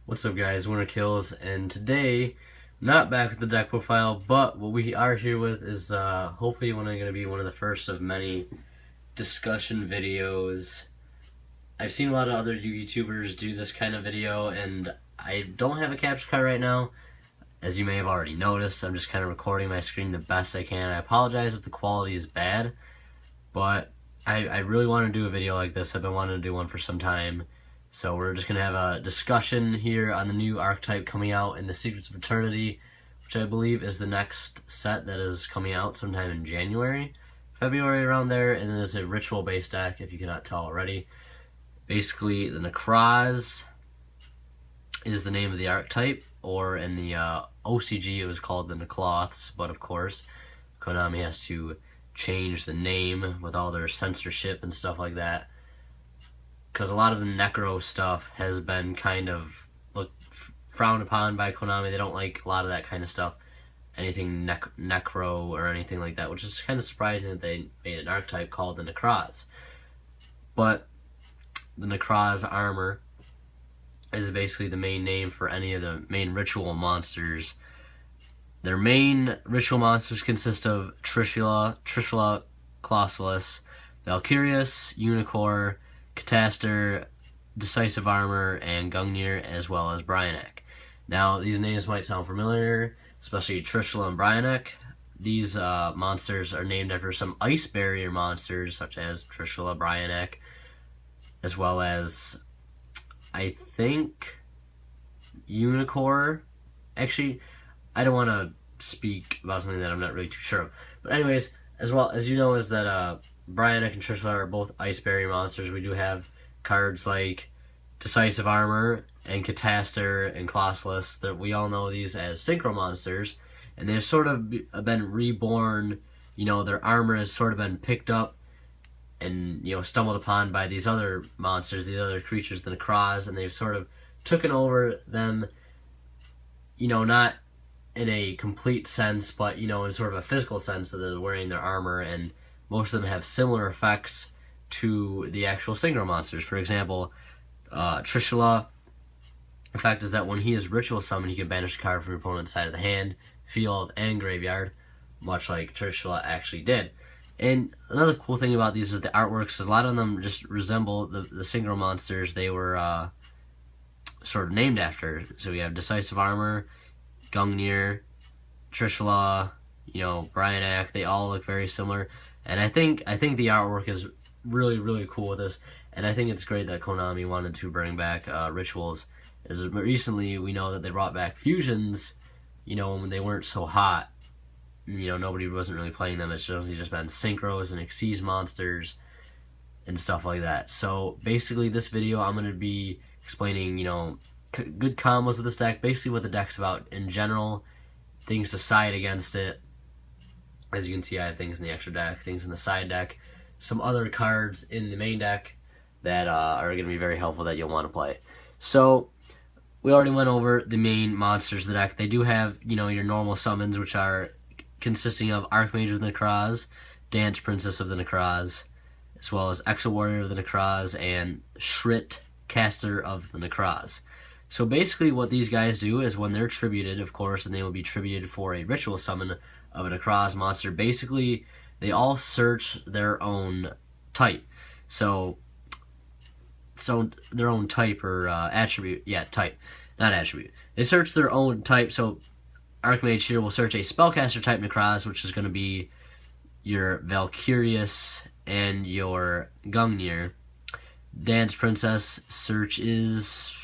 What's up, guys? Winter Kills, and today, not back with the deck profile, but what we are here with is hopefully going to be one of the first of many discussion videos. I've seen a lot of other YouTubers do this kind of video, and I don't have a capture card right now. As you may have already noticed, I'm just kind of recording my screen the best I can. I apologize if the quality is bad, but I really want to do a video like this. I've been wanting to do one for some time. So we're just going to have a discussion here on the new archetype coming out in the Secrets of Eternity, which I believe is the next set that is coming out sometime in January, February, around there. And then there's a ritual-based deck, if you cannot tell already. Basically, the Necroz is the name of the archetype, or in the OCG it was called the Necroz, but of course Konami has to change the name with all their censorship and stuff like that, because a lot of the Necroz stuff has been kind of frowned upon by Konami. They don't like a lot of that kind of stuff, anything Necro or anything like that, which is kind of surprising that they made an archetype called the Necroz. But the Necroz armor is basically the main name for any of the main ritual monsters. Their main ritual monsters consist of Trishula, Colossus, Valkyrius, Unicorn, Cataster, Decisive Armor, and Gungnir, as well as Bryanek. Now, these names might sound familiar, especially Trishula and Bryanek. These monsters are named after some ice barrier monsters, such as Trishula, Bryanek, as well as, I think, Unicorn. Actually, I don't want to speak about something that I'm not really too sure of. But anyways, as well as you know, is that Bryanek and Trishula are both ice barrier monsters. We do have cards like Decisive Armor and Cataster and Colossus, that we all know these as synchro monsters, and they've sort of been reborn. You know, their armor has sort of been picked up and, you know, stumbled upon by these other monsters, these other creatures, the Necroz, and they've sort of taken over them, you know, not in a complete sense, but, you know, in sort of a physical sense, that they're wearing their armor, and most of them have similar effects to the actual synchro monsters. For example, Trishula, the fact is that when he is ritual summoned, he can banish a card from your opponent's side of the hand, field, and graveyard, much like Trishula actually did. And another cool thing about these is the artworks, is a lot of them just resemble the synchro monsters they were sort of named after. So we have Decisive Armor, Gungnir, Trishula, you know, Bryanek. They all look very similar. And I think the artwork is really, really cool with this, and I think it's great that Konami wanted to bring back rituals. As recently, we know that they brought back fusions, you know, when they weren't so hot. You know, nobody wasn't really playing them. It's just been synchros and Xyz monsters and stuff like that. So basically, this video I'm going to be explaining, you know, good combos of this deck, basically what the deck's about in general, things to side against it. As you can see, I have things in the extra deck, things in the side deck, some other cards in the main deck that are going to be very helpful that you'll want to play. So, we already went over the main monsters of the deck. They do have, you know, your normal summons, which are consisting of Archmage of the Necroz, Dance Princess of the Necroz, as well as Exo Warrior of the Necroz, and Shrit Caster of the Necroz. So basically what these guys do is when they're tributed, of course, and they will be tributed for a ritual summon of a Necroz monster, basically they all search their own type. So their own type, or attribute, yeah, type, not attribute. They search their own type, so Archmage here will search a Spellcaster type Necroz, which is going to be your Valkyrius and your Gungnir. Dance Princess search is...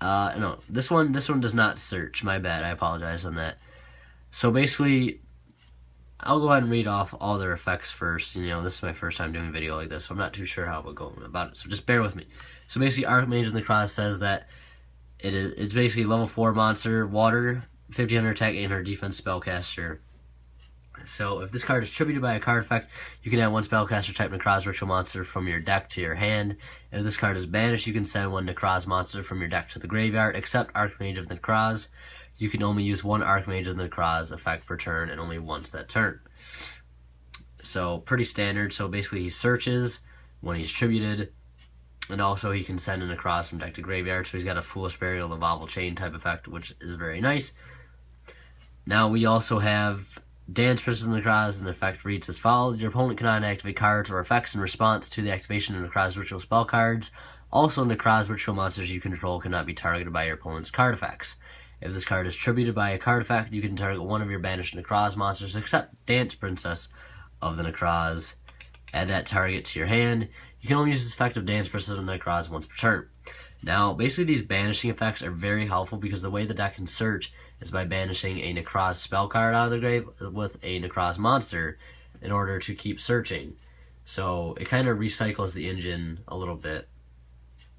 no, this one does not search. My bad. I apologize on that. So basically, I'll go ahead and read off all their effects first. You know, this is my first time doing a video like this, so I'm not too sure how it will go about it. So just bear with me. So basically, Archmage of the Necroz says that it's basically level 4 monster, water, 1500 attack, 800 defense, spellcaster. So if this card is tributed by a card effect, you can add one Spellcaster type Necroz ritual monster from your deck to your hand. If this card is banished, you can send one Necroz monster from your deck to the graveyard. Except Archmage of the Necroz, you can only use one Archmage of the Necroz effect per turn, and only once that turn. So pretty standard. So basically he searches when he's tributed, And also he can send a Necroz from deck to graveyard, so he's got a Foolish Burial, the Volatile Chain type effect, which is very nice. Now we also have Dance Princess of Necroz, and the effect reads as follows. Your opponent cannot activate cards or effects in response to the activation of Necroz ritual spell cards. Also, Necroz ritual monsters you control cannot be targeted by your opponent's card effects. If this card is tributed by a card effect, you can target one of your banished Necroz monsters, except Dance Princess of the Necroz. Add that target to your hand. You can only use this effect of Dance Princess of the Necroz once per turn. Now, basically these banishing effects are very helpful because the way the deck can search is by banishing a Necroz spell card out of the grave with a Necroz monster in order to keep searching. So it kind of recycles the engine a little bit.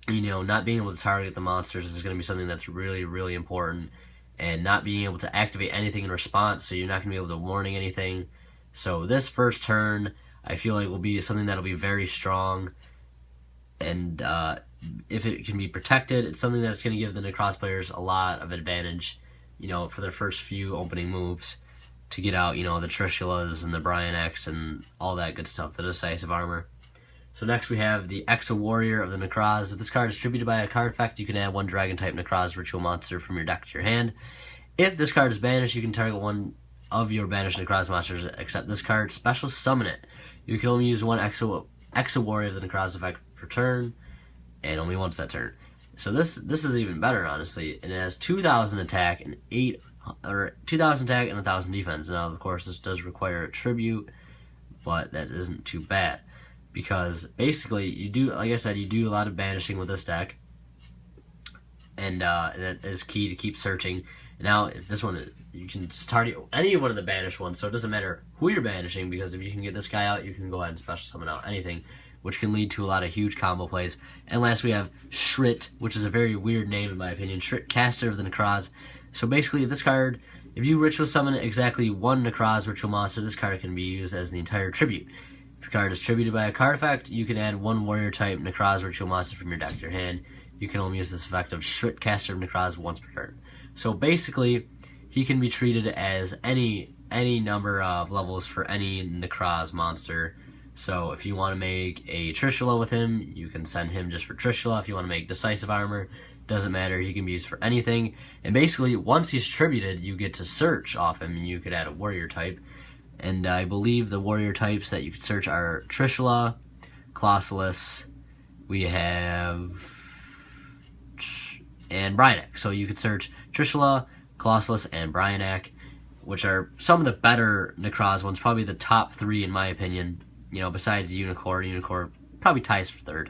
You know, not being able to target the monsters is going to be something that's really, really important. And not being able to activate anything in response, so you're not going to be able to warning anything. So this first turn, I feel like will be something that'll be very strong. And if it can be protected, it's something that's going to give the Necroz players a lot of advantage, you know, for their first few opening moves to get out, you know, the Trishulas and the Brian X and all that good stuff, the Decisive Armor. So next we have the Exo Warrior of the Necroz. If this card is distributed by a card effect, you can add one Dragon-type Necroz ritual monster from your deck to your hand. If this card is banished, you can target one of your banished Necroz monsters, except this card, special summon it. You can only use one Exo Warrior of the Necroz effect per turn, and only once that turn. So this is even better, honestly. It has 2,000 attack and 2,000 attack and 1,000 defense. Now, of course, this does require a tribute, but that isn't too bad because basically you do, like I said, you do a lot of banishing with this deck, and that is key to keep searching. Now, if this one, you can just target any one of the banished ones, so it doesn't matter who you're banishing, because if you can get this guy out, you can go ahead and special summon out anything, which can lead to a lot of huge combo plays. And last we have Shrit, which is a very weird name in my opinion. Shrit, Caster of the Necroz. So basically, if you ritual summon exactly one Necroz ritual monster, this card can be used as the entire tribute. If the card is tributed by a card effect, you can add one warrior type Necroz ritual monster from your deck to your hand. You can only use this effect of Shrit, Caster of Necroz once per turn. So basically, he can be treated as any number of levels for any Necroz monster. So if you want to make a Trishula with him, you can send him just for Trishula. If you want to make Decisive Armor, doesn't matter, he can be used for anything. And basically, once he's tributed, you get to search off him, and you could add a warrior type. And I believe the warrior types that you could search are Trishula, Colossalus, we have, and Bryanak. So you could search Trishula, Colossalus, and Bryanak, which are some of the better Necroz ones, probably the top 3 in my opinion. You know, besides Unicorn. Unicorn probably ties for 3rd.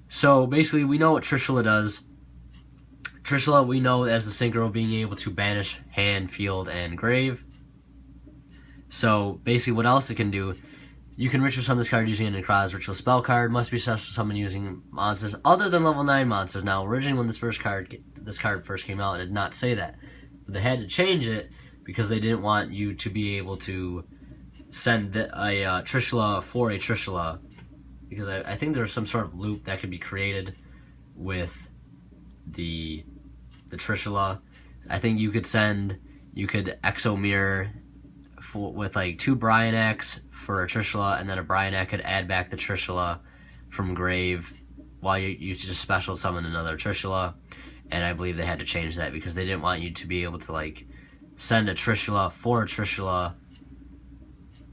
So basically, we know what Trishula does. Trishula, we know as the Synchro being able to banish hand, field, and grave. So basically, what else it can do? You can ritual summon this card using a Necroz ritual spell card. Must be special summoned using monsters other than level 9 monsters. Now, originally when this card first came out, it did not say that. But they had to change it because they didn't want you to be able to send a Trishula for a Trishula, because I think there's some sort of loop that could be created with the Trishula. I think you could Exo Mirror with like 2 Bryanak for a Trishula, and then a Bryanak could add back the Trishula from grave while you just special summon another Trishula. And I believe they had to change that because they didn't want you to be able to like send a Trishula for a Trishula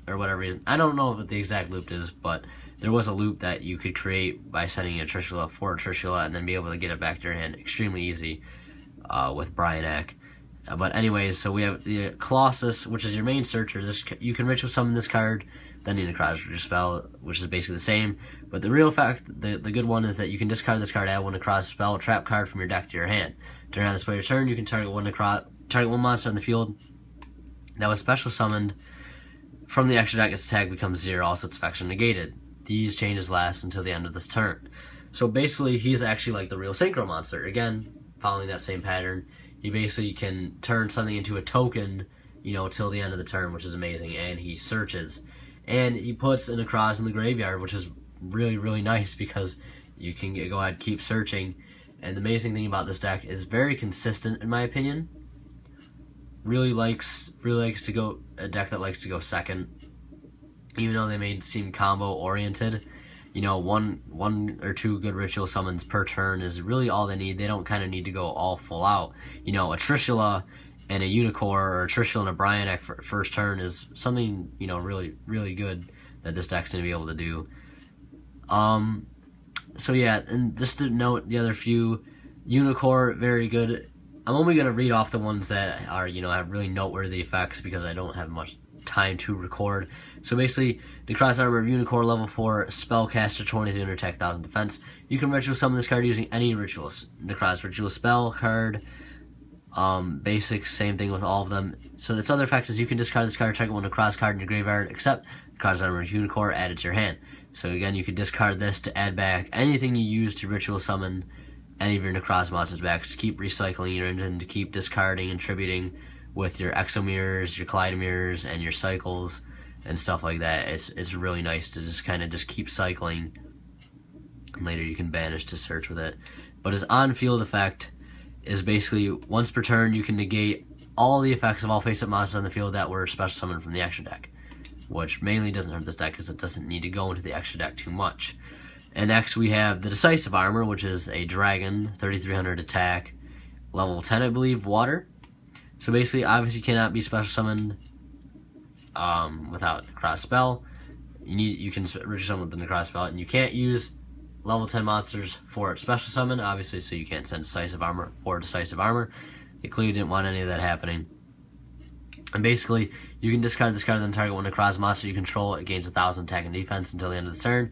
or whatever reason. I don't know what the exact loop is, but there was a loop that you could create by sending a Trishula for a Trishula and then be able to get it back to your hand extremely easy with Bryanak. But anyways, so we have the Colossus, which is your main searcher. You can ritual summon this card, then you Necroz ritual spell, which is basically the same. But the real fact, the good one is that you can discard this card, add one Necroz spell, trap card from your deck to your hand. During this player's turn, you can target one monster on the field that was special summoned from the extra deck. Its tag becomes 0, also its effects are negated. These changes last until the end of this turn. So basically, he's actually like the real Synchro monster. Again, following that same pattern, he basically can turn something into a token, you know, till the end of the turn, which is amazing. And he searches, and he puts a Necroz in the graveyard, which is really, really nice because you can go ahead and keep searching. And the amazing thing about this deck is very consistent, in my opinion. Really likes to go a deck that likes to go second, even though they may seem combo oriented. you know, one or two good ritual summons per turn is really all they need. They don't kind of need to go all full out. You know, a Trishula and a Unicorn, or a Trishula and a Brionac for first turn is something, you know, really, really good that this deck's going to be able to do. So yeah, and just to note the other few, Unicorn, very good. I'm only going to read off the ones that are, you know, have really noteworthy effects because I don't have much time to record. So basically, Necroz Armor of Unicorn, level 4, Spellcaster, 2300 attack, 1000 defense. You can ritual summon this card using any Necroz ritual spell card. Basic, same thing with all of them. So its other effect is you can discard this card, target one Necroz card in your graveyard, except Necroz Armor of Unicorn, add it to your hand. So again, you can discard this to add back anything you use to ritual summon any of your Necroz monsters back, to keep recycling your engine, to keep discarding and tributing with your Exomirrors, your Kaleidomirrors, and your cycles and stuff like that. It's really nice to just kind of just keep cycling, and later you can banish to search with it. But his on-field effect is basically once per turn you can negate all the effects of all face-up monsters on the field that were special summoned from the extra deck, which mainly doesn't hurt this deck because it doesn't need to go into the extra deck too much. And next we have the Decisive Armor, which is a dragon, 3300 attack, level 10 I believe, water. So basically, obviously cannot be special summoned without Necroz spell. You can ritual summon with the Necroz spell, and you can't use level 10 monsters for its special summon, obviously, so you can't send Decisive Armor or Decisive Armor. They clearly didn't want any of that happening. And basically, you can discard this card, then target one Necroz monster you control. It gains 1000 attack and defense until the end of the turn.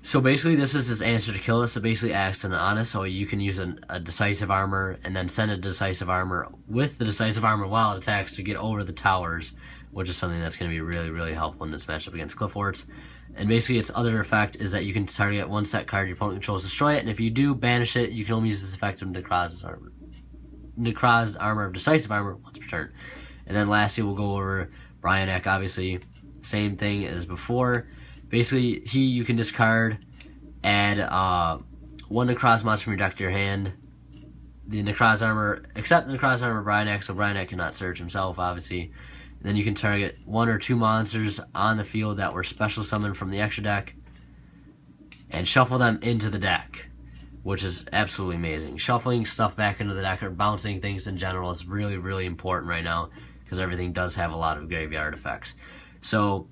So basically, this is his answer to kill this. It basically acts in an honest, so you can use a Decisive Armor and then send a Decisive Armor with the Decisive Armor while it attacks to get over the towers, which is something that's going to be really, really helpful in this matchup against Clifford's. And basically, its other effect is that you can target one set card your opponent controls, destroy it, and if you do banish it, you can only use this effect of Necroz Armor of Decisive Armor once per turn. And then lastly, we'll go over Brionac, obviously, same thing as before. Basically, you can discard, add one Necroz monster from your deck to your hand. The Necroz Armor, except the Necroz Armor Brionac, so Brionac cannot search himself, obviously. And then you can target one or two monsters on the field that were special summoned from the extra deck and shuffle them into the deck, which is absolutely amazing. Shuffling stuff back into the deck or bouncing things in general is really, really important right now because everything does have a lot of graveyard effects. So,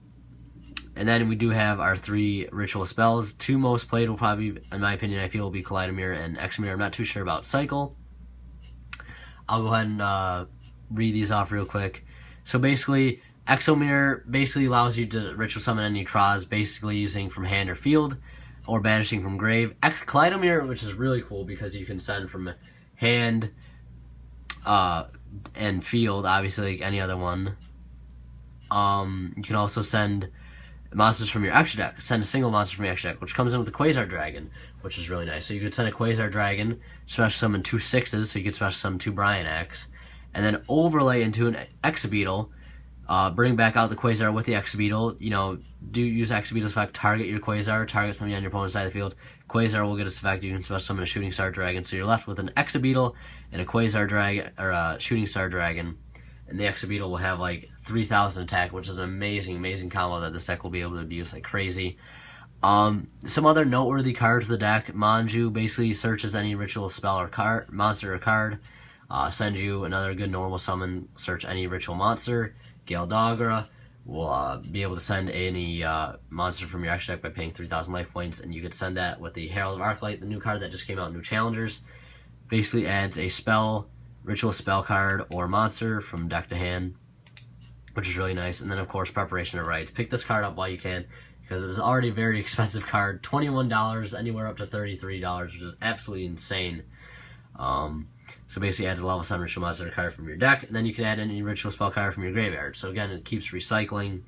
and then we do have our 3 ritual spells. 2 most played will probably, in my opinion, I feel will be Kaleidomir and Exomirror. I'm not too sure about Cycle. I'll go ahead and read these off real quick. So basically, Exomirror basically allows you to ritual summon any Necroz, basically using from hand or field, or banishing from grave. Kaleidomirror, which is really cool because you can send from hand and field, obviously like any other one. You can also send monsters from your extra deck. Send a single monster from your extra deck, which comes in with the Quasar Dragon, which is really nice. So you could send a Quasar Dragon, special summon 2 6s, so you could special summon 2 Brionacs, and then overlay into an Exobeetle, bring back out the Quasar with the Exobeetle. You know, do use Exobeetle's effect, target your Quasar, target something on your opponent's side of the field. Quasar will get its effect, you can special summon a Shooting Star Dragon, so you're left with an Exobeetle and a Quasar Dragon, or a Shooting Star Dragon, and the Exobeetle will have like 3000 attack, which is an amazing, amazing combo that this deck will be able to abuse like crazy. Some other noteworthy cards of the deck: Manju basically searches any ritual spell or card, monster or card. Send you another good normal summon, search any ritual monster. Galdagra will be able to send any monster from your extra deck by paying 3000 life points, and you could send that with the Herald of Arclight, the new card that just came out in New Challengers. Basically adds a spell, ritual spell card, or monster from deck to hand, which is really nice. And then, of course, Preparation of Rites. Pick this card up while you can, because it is already a very expensive card. $21, anywhere up to $33, which is absolutely insane. So basically adds a level 7 ritual monster card from your deck, and then you can add any ritual spell card from your graveyard. So again, it keeps recycling.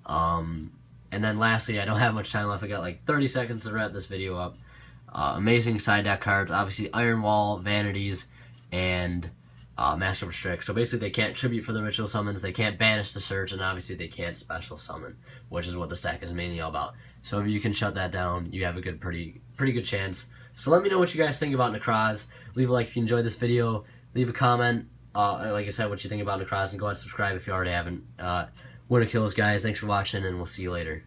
And then lastly, I don't have much time left. I got like 30 seconds to wrap this video up. Amazing side deck cards, obviously Iron Wall, Vanities, and Mask of Restrict. So basically they can't tribute for the ritual summons, they can't banish the search, and obviously they can't special summon, which is what this deck is mainly all about. So if you can shut that down, you have a good, pretty good chance. So let me know what you guys think about Necroz. Leave a like if you enjoyed this video. Leave a comment, like I said, what you think about Necroz, and go ahead and subscribe if you already haven't. Winner kills, guys. Thanks for watching, and we'll see you later.